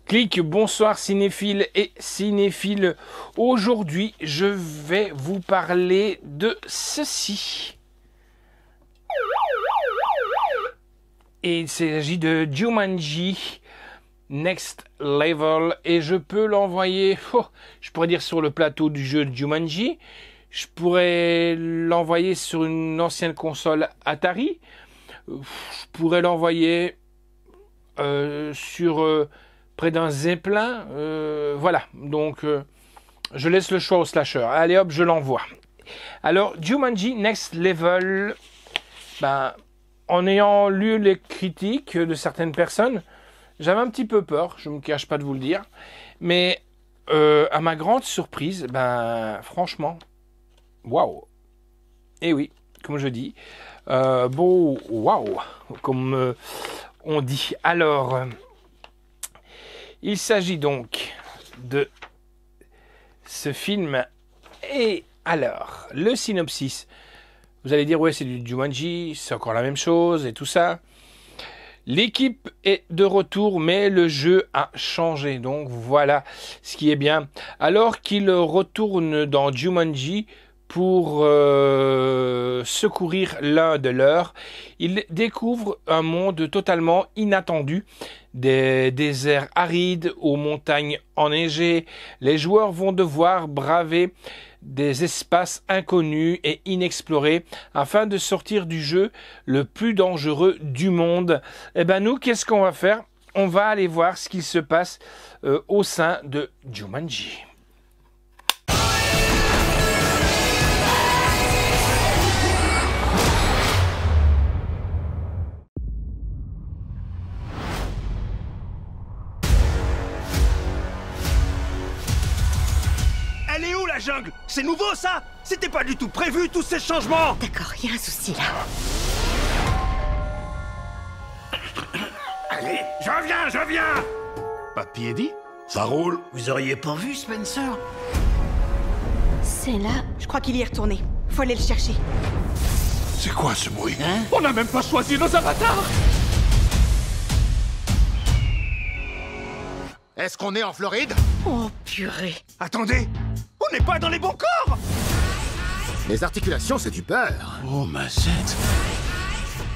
Clic, bonsoir cinéphiles et cinéphiles. Aujourd'hui, je vais vous parler de ceci. Et il s'agit de Jumanji Next Level. Et je peux l'envoyer, je pourrais dire sur le plateau du jeu de Jumanji. Je pourrais l'envoyer sur une ancienne console Atari. Je pourrais l'envoyer sur... près d'un zeppelin, voilà, donc je laisse le choix au slasher. Allez hop, je l'envoie. Alors, Jumanji Next Level, en ayant lu les critiques de certaines personnes, j'avais un petit peu peur, je ne me cache pas de vous le dire, mais à ma grande surprise, franchement, waouh. Et oui, comme je dis, waouh, comme on dit. Alors... il s'agit donc de ce film. Et alors, le synopsis. Vous allez dire, ouais, c'est du Jumanji, c'est encore la même chose et tout ça. L'équipe est de retour, mais le jeu a changé. Donc voilà ce qui est bien. Alors qu'il retourne dans Jumanji pour secourir l'un de leurs, il découvre un monde totalement inattendu, des déserts arides aux montagnes enneigées. Les joueurs vont devoir braver des espaces inconnus et inexplorés afin de sortir du jeu le plus dangereux du monde. Et nous, qu'est-ce qu'on va faire? On va aller voir ce qu'il se passe au sein de Jumanji. Elle est où la jungle? C'est nouveau ça? C'était pas du tout prévu tous ces changements. D'accord, il y a un souci là. Allez, je viens. Papy Eddie? Ça roule. Vous auriez pas vu Spencer? C'est là. Je crois qu'il y est retourné. Faut aller le chercher. C'est quoi ce bruit? On n'a même pas choisi nos avatars. Est-ce qu'on est en Floride? Oh purée. Attendez, on n'est pas dans les bons corps. Les articulations, c'est du beurre. Oh, ma zette.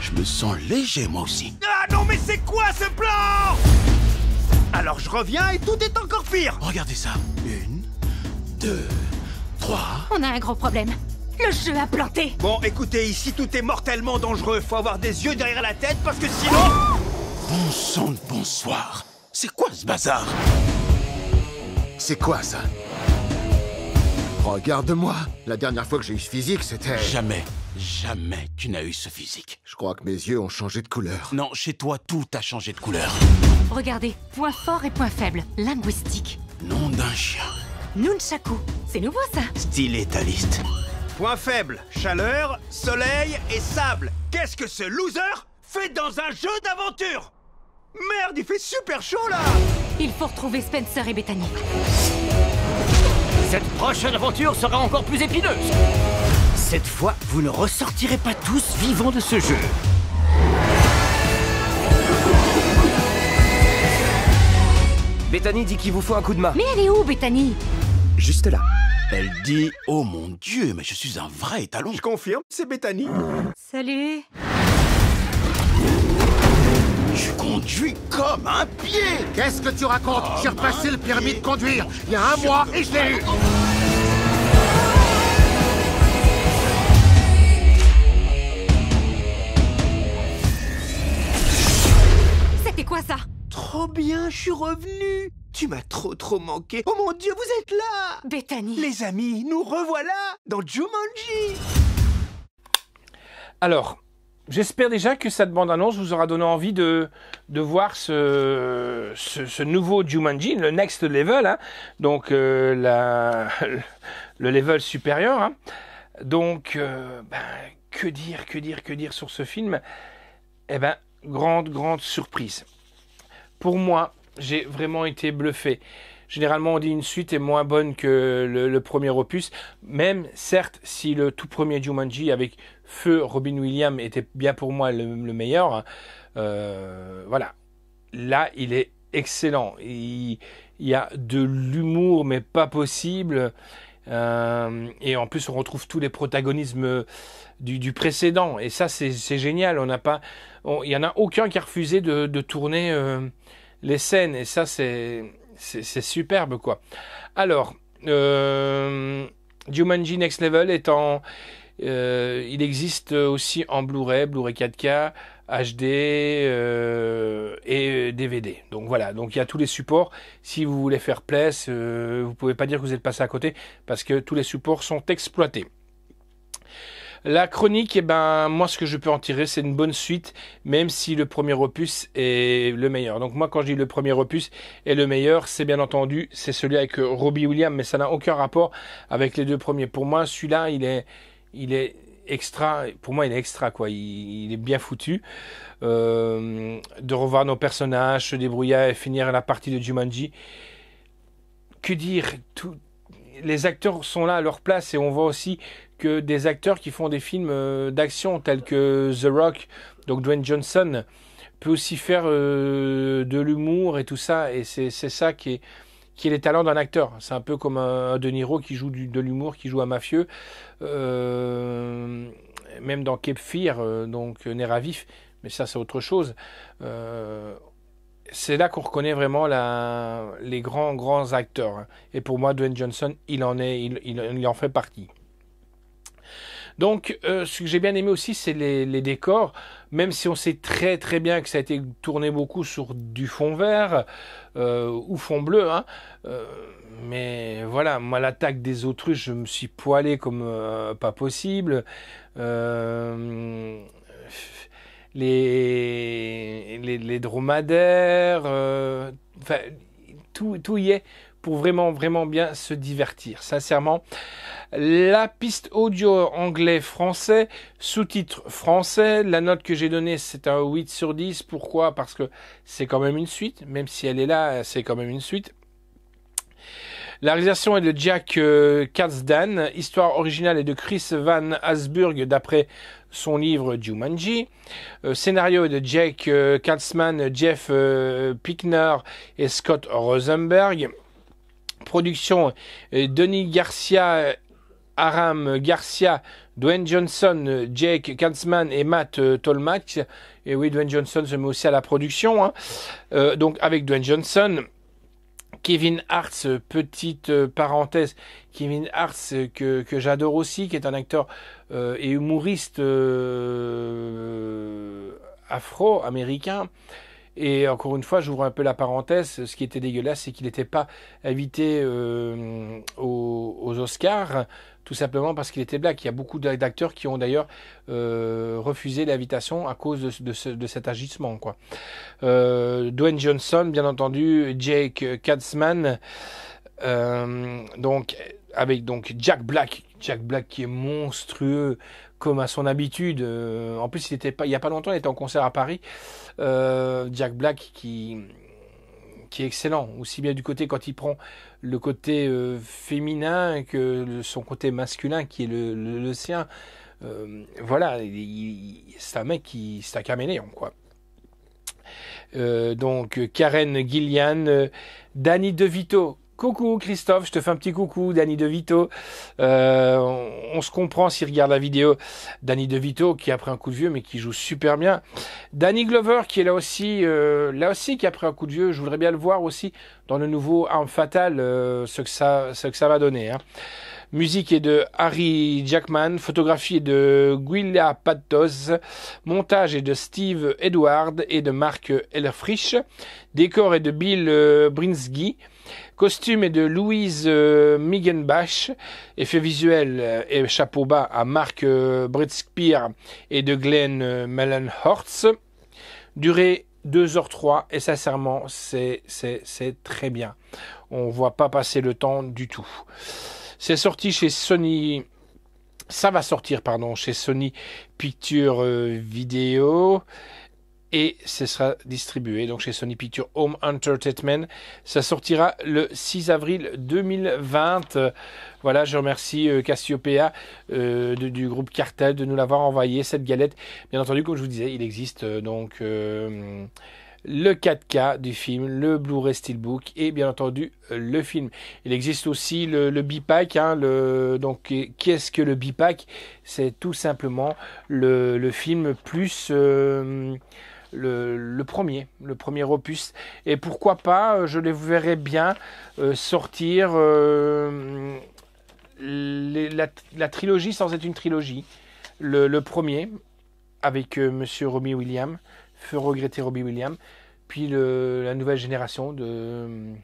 Je me sens léger, moi aussi. Ah non, mais c'est quoi ce plan? Alors je reviens et tout est encore pire. Regardez ça. 1, 2, 3... On a un gros problème. Le jeu a planté. Bon, écoutez, ici tout est mortellement dangereux. Faut avoir des yeux derrière la tête parce que sinon... Bon sang de bonsoir. C'est quoi ce bazar? C'est quoi ça? Regarde-moi. La dernière fois que j'ai eu ce physique, c'était... Jamais tu n'as eu ce physique. Je crois que mes yeux ont changé de couleur. Non, chez toi, tout a changé de couleur. Regardez, point fort et point faible. Linguistique. Nom d'un chien. Nunchaku. C'est nouveau ça. Style étaliste. Point faible, chaleur, soleil et sable. Qu'est-ce que ce loser fait dans un jeu d'aventure? Merde, il fait super chaud là. Il faut retrouver Spencer et Bethany. Cette prochaine aventure sera encore plus épineuse. Cette fois, vous ne ressortirez pas tous vivants de ce jeu. Bethany dit qu'il vous faut un coup de main. Mais elle est où, Bethany? Juste là. Elle dit « Oh mon Dieu, mais je suis un vrai étalon !» Je confirme, c'est Bethany. Salut. Je conduis comme un pied. Qu'est-ce que tu racontes? J'ai repassé le permis de conduire il y a un mois et je l'ai eu. C'était quoi ça? Trop bien, je suis revenu. Tu m'as trop manqué. Oh mon Dieu, vous êtes là. Bethany. Les amis, nous revoilà dans Jumanji. Alors, j'espère déjà que cette bande-annonce vous aura donné envie de voir ce nouveau Jumanji, le Next Level, hein, donc le level supérieur. Hein. Donc, que dire sur ce film? Eh ben, grande surprise. Pour moi, j'ai vraiment été bluffé. Généralement, on dit une suite est moins bonne que le premier opus. Même, certes, si le tout premier Jumanji avec Feu Robin Williams était bien pour moi le meilleur. Voilà. Là, il est excellent. Il y a de l'humour, mais pas possible. Et en plus, on retrouve tous les protagonismes du précédent. Et ça, c'est génial. Il y en a aucun qui a refusé de tourner les scènes. Et ça, c'est superbe, quoi. Alors, Jumanji Next Level il existe aussi en Blu-ray 4K, HD et DVD. Donc voilà, donc il y a tous les supports. Si vous voulez faire place, vous pouvez pas dire que vous êtes passé à côté parce que tous les supports sont exploités. La chronique, moi ce que je peux en tirer, c'est une bonne suite, même si le premier opus est le meilleur. Donc moi quand je dis le premier opus est le meilleur, c'est bien entendu, c'est celui avec Robbie Williams, mais ça n'a aucun rapport avec les deux premiers. Pour moi, celui-là, il est extra, pour moi il est extra, quoi. Il est bien foutu. De revoir nos personnages, se débrouiller et finir la partie de Jumanji. Que dire, les acteurs sont là à leur place et on voit aussi que des acteurs qui font des films d'action tels que The Rock, donc Dwayne Johnson, peut aussi faire de l'humour et tout ça, et c'est ça qui est les talents d'un acteur. C'est un peu comme un De Niro qui joue de l'humour, qui joue un mafieux, même dans Cape Fear, donc Nerf à vif, mais ça c'est autre chose. C'est là qu'on reconnaît vraiment les grands acteurs. Et pour moi, Dwayne Johnson, il en fait partie. Donc, ce que j'ai bien aimé aussi, c'est les décors. Même si on sait très très bien que ça a été tourné beaucoup sur du fond vert ou fond bleu, hein. Mais voilà, moi l'attaque des autruches, je me suis poilé comme pas possible. Les dromadaires, tout y est pour vraiment bien se divertir, sincèrement. La piste audio anglais-français, sous-titres français, la note que j'ai donnée c'est un 8 sur 10, pourquoi? Parce que c'est quand même une suite, même si elle est là, c'est quand même une suite. La réalisation est de Jack Kasdan, histoire originale est de Chris Van Asburg d'après son livre Jumanji. Scénario est de Jake Katzman, Jeff Pickner et Scott Rosenberg. Production Denis Garcia, Aram Garcia, Dwayne Johnson, Jake Katzman et Matt Tolmach. Et oui, Dwayne Johnson se met aussi à la production, hein. Donc avec Dwayne Johnson, Kevin Hart, petite parenthèse, Kevin Hart que j'adore aussi, qui est un acteur et humoriste afro-américain. Et encore une fois, j'ouvre un peu la parenthèse, ce qui était dégueulasse, c'est qu'il n'était pas invité aux Oscars, tout simplement parce qu'il était black. Il y a beaucoup d'acteurs qui ont d'ailleurs refusé l'invitation à cause de cet agissement, quoi. Dwayne Johnson, bien entendu, Jake Katzman, donc avec Jack Black qui est monstrueux comme à son habitude. En plus, il y a pas longtemps, il était en concert à Paris. Jack Black qui est excellent, aussi bien du côté quand il prend le côté féminin que son côté masculin qui est le sien. Voilà, c'est un mec c'est un caméléon, quoi. Donc Karen Gillian, Danny DeVito. Coucou Christophe, je te fais un petit coucou, Danny DeVito. On se comprend s'il regarde la vidéo. Danny DeVito qui a pris un coup de vieux mais qui joue super bien. Danny Glover qui est là aussi qui a pris un coup de vieux. Je voudrais bien le voir aussi dans le nouveau Arme Fatale, ce que ça va donner, hein. Musique est de Harry Jackman, photographie est de Guilla Patos, montage est de Steve Edward et de Mark Elfrich, décor est de Bill Brinsky, costume est de Louise Miggenbach, effets visuels et chapeau bas à Mark Breitspear et de Glenn Mellenhorst, durée 2h03 et sincèrement c'est très bien, on voit pas passer le temps du tout. C'est sorti chez Sony. Ça va sortir, chez Sony Pictures Video. Et ce sera distribué donc chez Sony Pictures Home Entertainment. Ça sortira le 6 avril 2020. Voilà, je remercie Cassiopeia du groupe Cartel de nous l'avoir envoyé, cette galette. Bien entendu, comme je vous disais, il existe le 4K du film, le Blu-ray Steelbook et bien entendu le film. Il existe aussi le bipack. Hein, donc, qu'est-ce que le bipack? C'est tout simplement le film plus le premier opus. Et pourquoi pas, je les verrais bien sortir la trilogie sans être une trilogie. Le premier avec Monsieur Robbie Williams, feu regretté Robbie Williams, puis la nouvelle génération de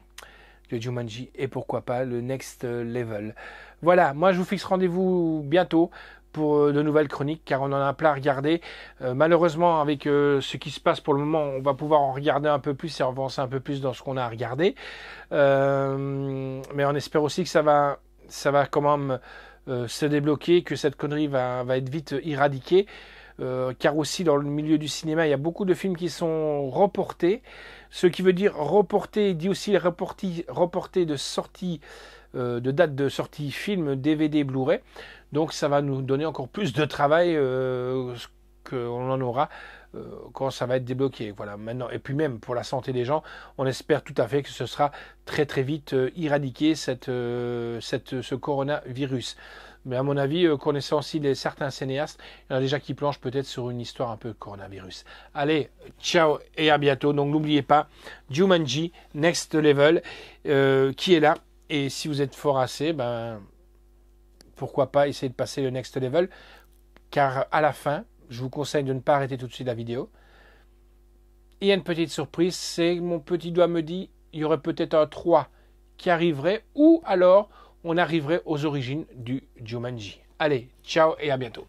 Jumanji, et pourquoi pas le Next Level. Voilà, moi je vous fixe rendez-vous bientôt pour de nouvelles chroniques, car on en a plein à regarder. Malheureusement, avec ce qui se passe pour le moment, on va pouvoir en regarder un peu plus et avancer un peu plus dans ce qu'on a à regarder. Mais on espère aussi que ça va quand même se débloquer, que cette connerie va être vite éradiquée. Car aussi dans le milieu du cinéma, il y a beaucoup de films qui sont reportés. Ce qui veut dire reporté, dit aussi reporté de sortie, de date de sortie film, DVD, Blu-ray. Donc ça va nous donner encore plus de travail qu'on en aura quand ça va être débloqué. Voilà, maintenant, et puis même pour la santé des gens, on espère tout à fait que ce sera très très vite éradiqué ce coronavirus. Mais à mon avis, connaissant aussi certains cinéastes, il y en a déjà qui planchent peut-être sur une histoire un peu coronavirus. Allez, ciao et à bientôt. Donc n'oubliez pas, Jumanji, Next Level, qui est là. Et si vous êtes fort assez, ben, pourquoi pas essayer de passer le Next Level. Car à la fin, je vous conseille de ne pas arrêter tout de suite la vidéo. Il y a une petite surprise, c'est que mon petit doigt me dit, il y aurait peut-être un 3 qui arriverait, ou alors on arriverait aux origines du Jumanji. Allez, ciao et à bientôt.